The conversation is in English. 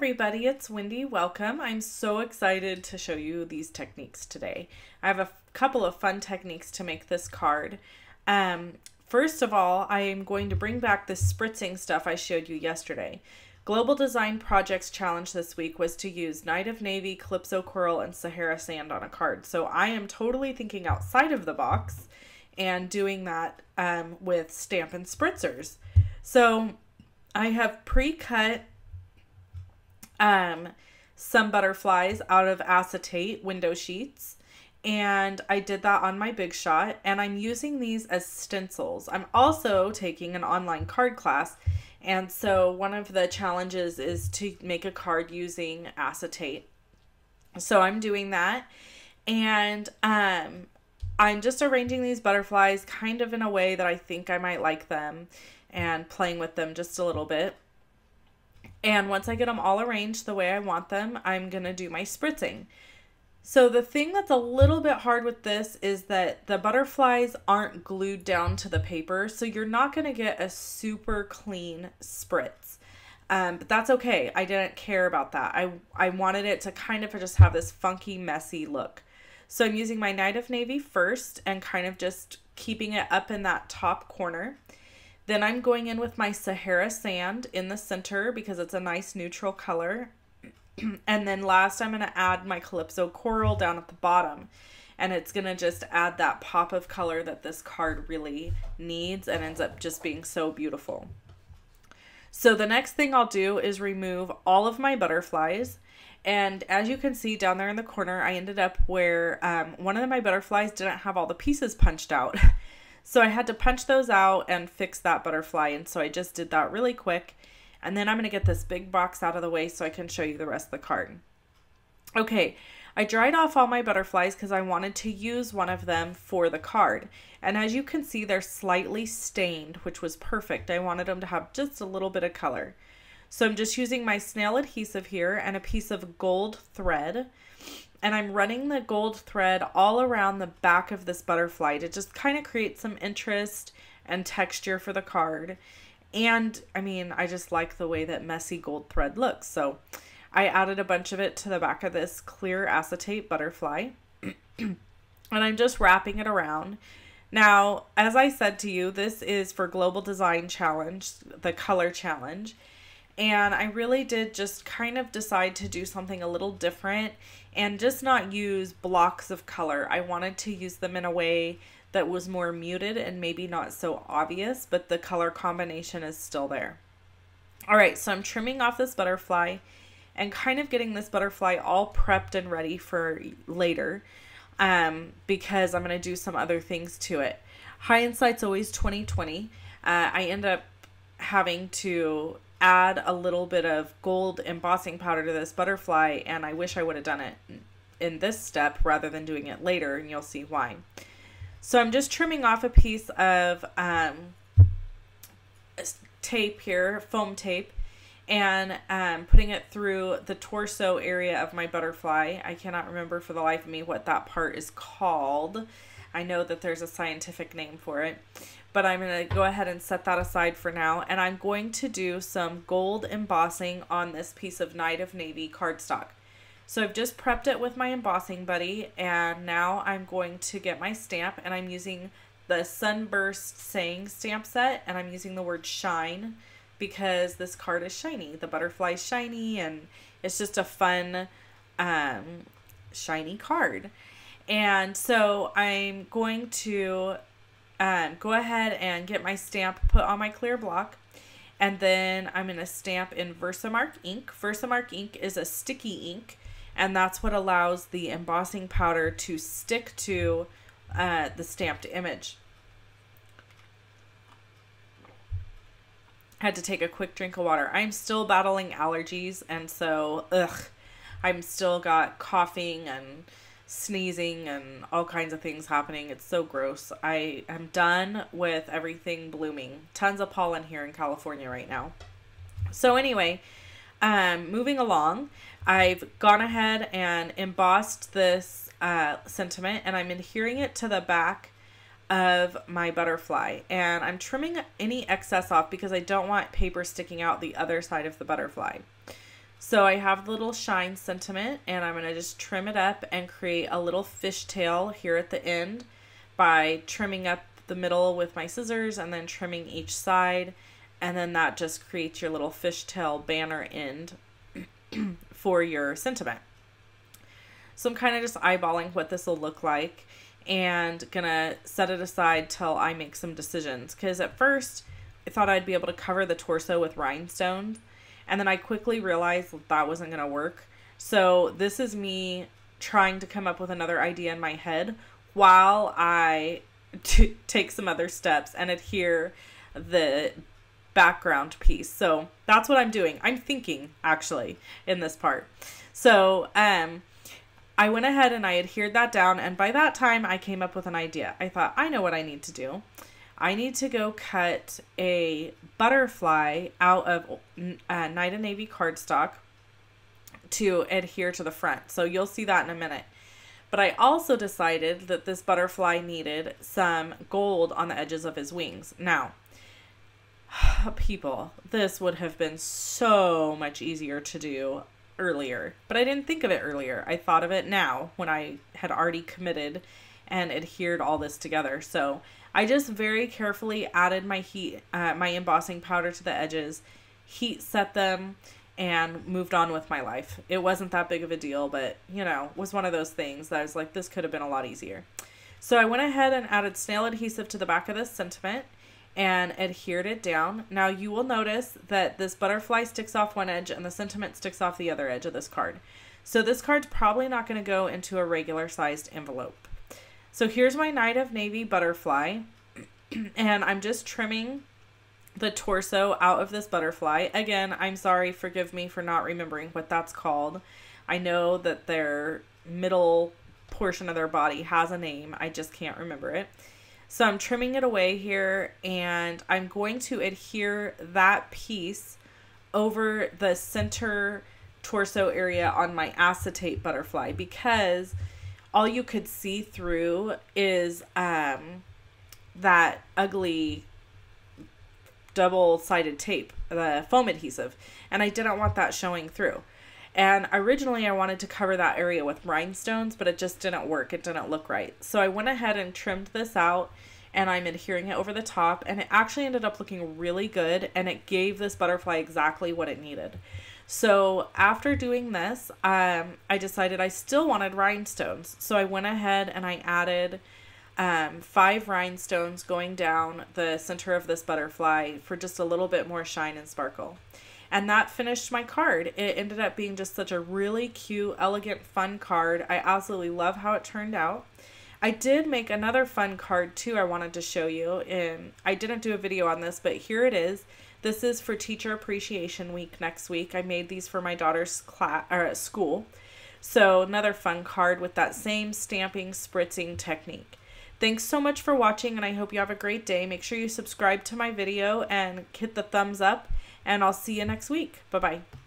everybody, it's Wendy. Welcome. I'm so excited to show you these techniques today. I have a couple of fun techniques to make this card. First of all, I am going to bring back this spritzing stuff I showed you yesterday. Global Design Projects Challenge this week was to use Night of Navy, Calypso Coral, and Sahara Sand on a card. So I am totally thinking outside of the box and doing that with Stampin' Spritzers. So I have pre-cut some butterflies out of acetate window sheets, and I did that on my Big Shot, and I'm using these as stencils. I'm also taking an online card class, and so one of the challenges is to make a card using acetate. So I'm doing that, and I'm just arranging these butterflies kind of in a way that I think I might like them and playing with them just a little bit. And once I get them all arranged the way I want them, I'm going to do my spritzing. So the thing that's a little bit hard with this is that the butterflies aren't glued down to the paper, so you're not going to get a super clean spritz. But that's okay. I didn't care about that. I wanted it to kind of just have this funky, messy look. So I'm using my Night of Navy first and kind of just keeping it up in that top corner. Then I'm going in with my Sahara Sand in the center because it's a nice neutral color. And then last I'm going to add my Calypso Coral down at the bottom. And it's going to just add that pop of color that this card really needs and ends up just being so beautiful. So the next thing I'll do is remove all of my butterflies. And as you can see down there in the corner, I ended up where one of my butterflies didn't have all the pieces punched out. So I had to punch those out and fix that butterfly, and so I just did that really quick. And then I'm going to get this big box out of the way so I can show you the rest of the card. Okay, I dried off all my butterflies because I wanted to use one of them for the card. And as you can see, they're slightly stained, which was perfect. I wanted them to have just a little bit of color. So I'm just using my snail adhesive here and a piece of gold thread. And I'm running the gold thread all around the back of this butterfly to just kind of create some interest and texture for the card. And I mean, I just like the way that messy gold thread looks. So I added a bunch of it to the back of this clear acetate butterfly. And I'm just wrapping it around. Now, as I said to you, this is for Global Design Challenge, the color challenge. And I really did just kind of decide to do something a little different and just not use blocks of color. I wanted to use them in a way that was more muted and maybe not so obvious, but the color combination is still there. All right, so I'm trimming off this butterfly and kind of getting this butterfly all prepped and ready for later because I'm going to do some other things to it. Hindsight's always 20/20. I end up having to add a little bit of gold embossing powder to this butterfly, and I wish I would have done it in this step rather than doing it later, and you'll see why. So I'm just trimming off a piece of tape here, foam tape, and putting it through the torso area of my butterfly. I cannot remember for the life of me what that part is called. I know that there's a scientific name for it, but I'm going to go ahead and set that aside for now. And I'm going to do some gold embossing on this piece of Night of Navy cardstock. So I've just prepped it with my embossing buddy, and now I'm going to get my stamp, and I'm using the Sunburst Saying stamp set, and I'm using the word shine because this card is shiny. The butterfly's shiny, and it's just a fun shiny card. And so I'm going to go ahead and get my stamp put on my clear block. And then I'm going to stamp in Versamark ink. Versamark ink is a sticky ink, and that's what allows the embossing powder to stick to the stamped image. I had to take a quick drink of water. I'm still battling allergies, and so, I'm still got coughing and sneezing and all kinds of things happening. It's so gross. I am done with everything blooming. Tons of pollen here in California right now. So anyway, moving along, I've gone ahead and embossed this sentiment, and I'm adhering it to the back of my butterfly, and I'm trimming any excess off because I don't want paper sticking out the other side of the butterfly. So I have the little shine sentiment, and I'm going to just trim it up and create a little fishtail here at the end by trimming up the middle with my scissors and then trimming each side. And then that just creates your little fishtail banner end for your sentiment. So I'm kind of just eyeballing what this will look like and gonna set it aside till I make some decisions. Because at first I thought I'd be able to cover the torso with rhinestones, and then I quickly realized that wasn't gonna work. So this is me trying to come up with another idea in my head while I take some other steps and adhere the background piece. So that's what I'm doing. I'm thinking actually in this part. So I went ahead and I adhered that down, and by that time I came up with an idea. I thought, I know what I need to do. I need to go cut a butterfly out of Night of Navy cardstock to adhere to the front. So you'll see that in a minute. But I also decided that this butterfly needed some gold on the edges of his wings. Now, people, this would have been so much easier to do earlier, but I didn't think of it earlier. I thought of it now when I had already committed and adhered all this together. So I just very carefully added my my embossing powder to the edges, heat set them, and moved on with my life. It wasn't that big of a deal, but you know, was one of those things that I was like, this could have been a lot easier. So I went ahead and added snail adhesive to the back of this sentiment and adhered it down. Now you will notice that this butterfly sticks off one edge and the sentiment sticks off the other edge of this card. So this card's probably not going to go into a regular sized envelope. So here's my Night of Navy butterfly, and I'm just trimming the torso out of this butterfly. Again, I'm sorry, forgive me for not remembering what that's called. I know that their middle portion of their body has a name, I just can't remember it. So I'm trimming it away here, and I'm going to adhere that piece over the center torso area on my acetate butterfly, because all you could see through is that ugly double-sided tape, the foam adhesive, and I didn't want that showing through. And originally I wanted to cover that area with rhinestones, but it just didn't work. It didn't look right. So I went ahead and trimmed this out, and I'm adhering it over the top, and it actually ended up looking really good, and it gave this butterfly exactly what it needed. So after doing this, I decided I still wanted rhinestones. So I went ahead and I added 5 rhinestones going down the center of this butterfly for just a little bit more shine and sparkle. And that finished my card. It ended up being just such a really cute, elegant, fun card. I absolutely love how it turned out. I did make another fun card too I wanted to show you, and I didn't do a video on this, but here it is. This is for Teacher Appreciation Week next week. I made these for my daughter's class or school. So another fun card with that same stamping, spritzing technique. Thanks so much for watching, and I hope you have a great day. Make sure you subscribe to my video and hit the thumbs up, and I'll see you next week. Bye-bye.